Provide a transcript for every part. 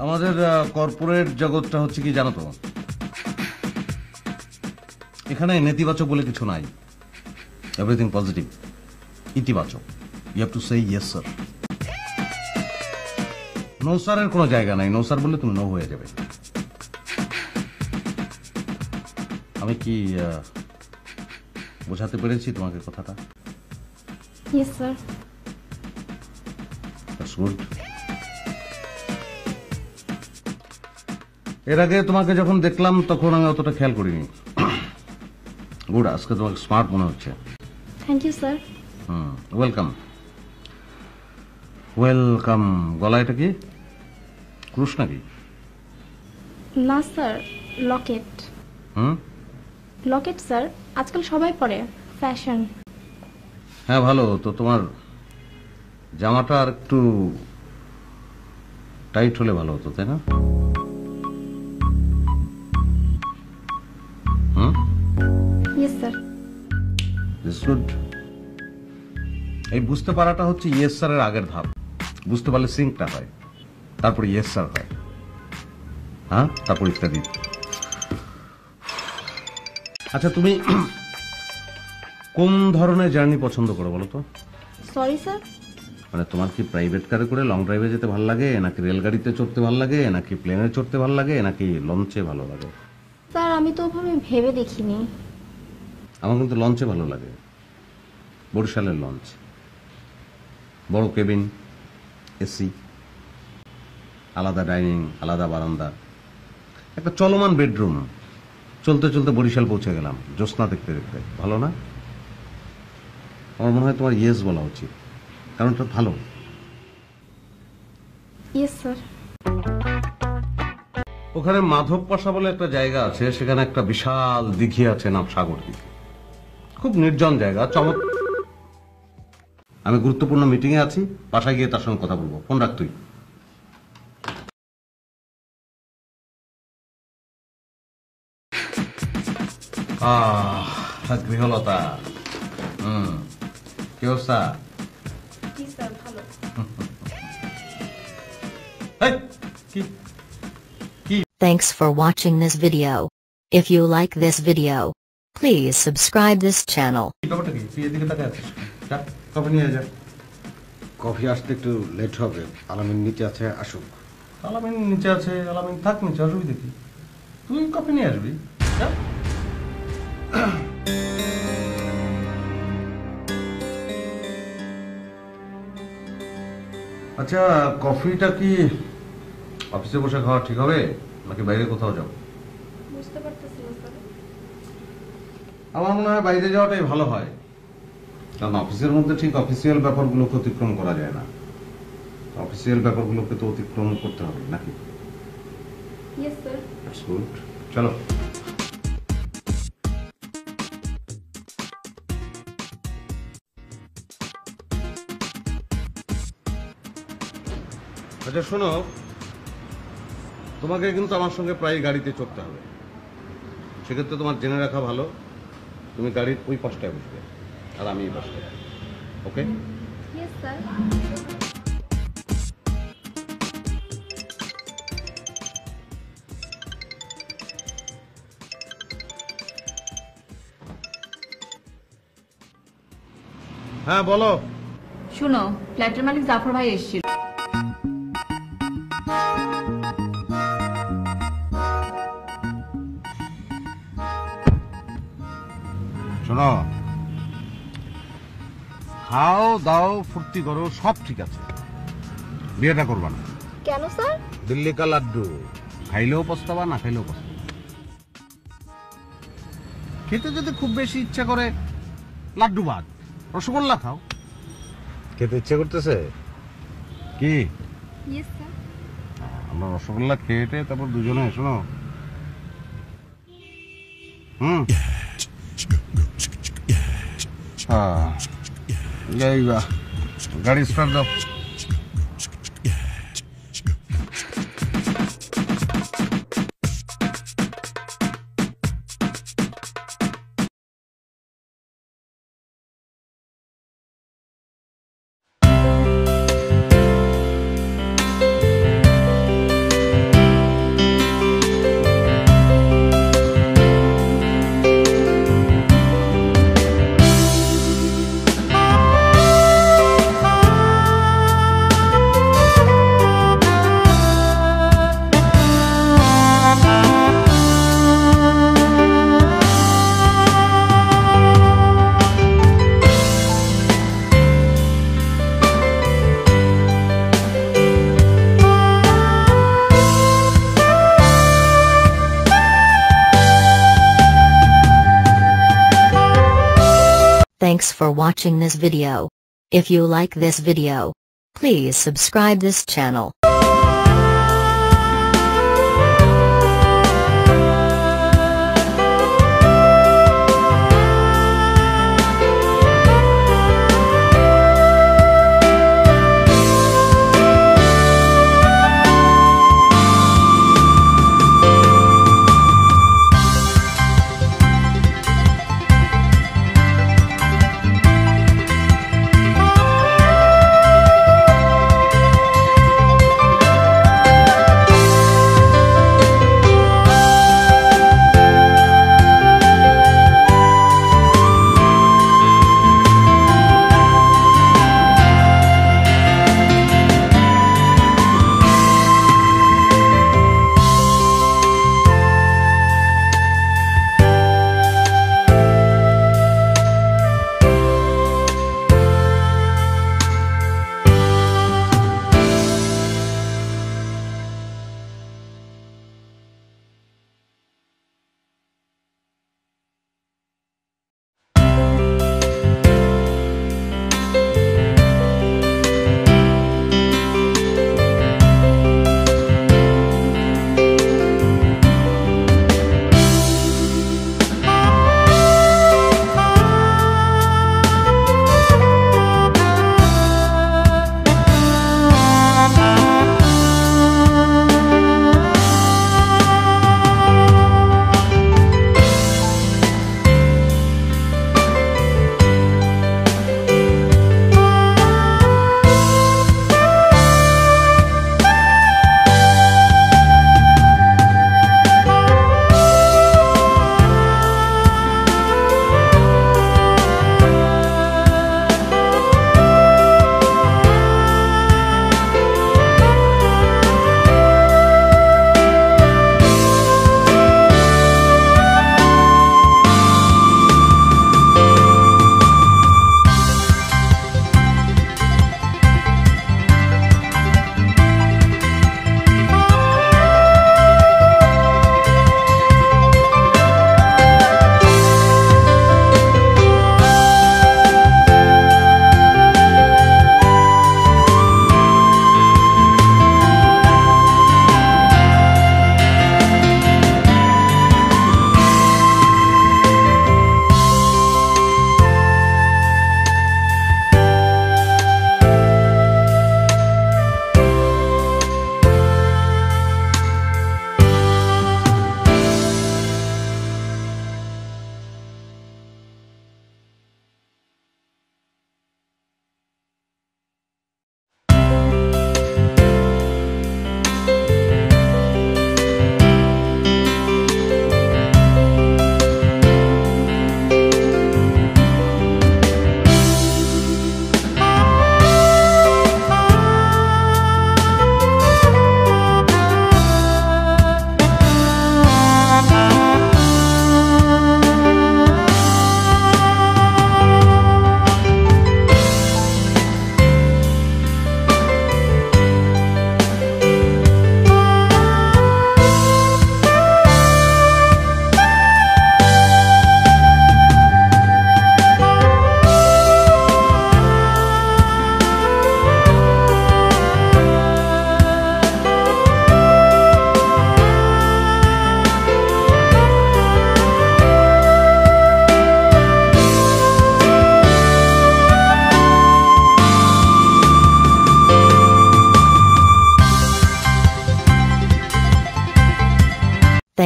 আমাদের কর্পোরেট জগৎটা হচ্ছে কি জানো তো, এখানে নেতিবাচক বলে কিছু নাই, এভরিথিং পজিটিভ, ইতিবাচক। You have to say yes sir. No স্যারের কোনো জায়গা নাই, নো স্যার বললে তুমি নো হয়ে যাবে। আমি কি বোঝাতে পেরেছি তোমাকে কথাটা? Yes sir. That's good. এর আগে তোমাকে যখন দেখলাম তখন আমি অতটা খেয়াল করিনি। গুড, আজকে তোমাকে স্মার্ট মনে হচ্ছে। Thank you sir. Welcome welcome. গলা এটা কি, ক্রুশ নাকি? না স্যার, লকেট। লকেট স্যার, আজকাল সবাই পরে, ফ্যাশন। হ্যাঁ ভালো তো। তোমার জামাটা আর একটু টাইট হলে ভালো হতো, তাই না? Yes sir. This good. এই বুঝতে পারাটা হচ্ছে ইয়েস স্যারের আগের ধাপ। বুঝতে পারলে সিঙ্কটা হয়, তারপর ইয়েস স্যার হয়, হ্যাঁ, তারপর ইত্যাদি। আচ্ছা, তুমি কোন ধরনের জার্নি পছন্দ করো বলো তো? Sorry sir. মানে তোমার কি প্রাইভেট কারে করে লং ড্রাইভে যেতে ভালো লাগে, নাকি রেলগাড়িতে চড়তে ভালো লাগে, নাকি প্লেনে চড়তে ভালো লাগে, নাকি লঞ্চে ভালো লাগে? স্যার আমি তো ওভাবে ভেবে দেখিনি। আমার কিন্তু লঞ্চে ভালো লাগে। বরিশালের লঞ্চ, বড় কেবিন, এসি, আলাদা ডাইনিং, আলাদা বারান্দা, একটা চলমান বেডরুম। চলতে চলতে বরিশাল পৌঁছে গেলাম, জ্যোৎস্না দেখতে দেখতে। ভালো না? আমার মনে হয় তোমার ইয়েস বলা উচিত, কারণ এটা ভালো। Yes sir. ওখানে মাধব পাশা বলে একটা জায়গা আছে, সেখানে একটা বিশাল দিঘি আছে, নাম সাগর দিঘি। খুব নির্জন জায়গা, চমৎ। আমি গুরুত্বপূর্ণ মিটিং এ আছি, বাসায় গিয়ে তার সঙ্গে কথা বলবো। ফোন রাখ তুই। গৃহলতা, কি অবস্থা? Thanks for watching this video. If you like this video, please subscribe this channel. Coffee আসতে একটু লেট হবে, আলামিন নিচে আছে, আসুক। আলামিন নিচে আছে, আলামিন থাক নিচে, অসুবিধা কি? তুই কফি নিয়ে আসবি। আচ্ছা, কফিটা কি অফিসে বসে খাওয়া ঠিক হবে, নাকি বাইরে কোথাও যাও? বুঝতে পারতেছি না স্যার। আমার মনে হয় বাইরে যাওয়াটাই ভালো হয়, কারণ অফিসের মধ্যে ঠিক অফিসিয়াল ব্যাপারগুলোকে অতিক্রম করা যায় না। অফিসিয়াল ব্যাপারগুলোকে তো অতিক্রম করতে হবে, নাকি? Yes sir. That's good. চলো। আচ্ছা শোনো, তোমাকে কিন্তু আমার সঙ্গে প্রায় গাড়িতে চড়তে হবে। সেক্ষেত্রে তোমার জেনে রাখা ভালো, তুমি গাড়ির ওই পাশটায় বসবে আর আমি এই পাশটায়। ওকে? Yes sir. হ্যাঁ বলো। শুনো, ফ্ল্যাটের মালিক জাফর ভাই এসেছিল। শোনো, খাও দাও ফুর্তি করো, সব ঠিক আছে, বিয়েটা করবা না। কেন স্যার? দিল্লি কা লাড্ডু, খাইলেও পস্তাবা, না খাইলেও পস্তাবা। খেতে যদি খুব বেশি ইচ্ছা করে, লাড্ডু বাদ, রসগোল্লা খাও। খেতে ইচ্ছে করতেছে কি? Yes sir. আমরা রসগোল্লা খেয়ে তারপর দুজনে, শোনো, গাড়ি স্টার্ট দাও। Thanks for watching this video. If you like this video, please subscribe this channel.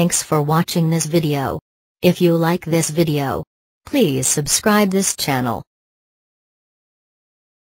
Thanks for watching this video. If you like this video, please subscribe this channel.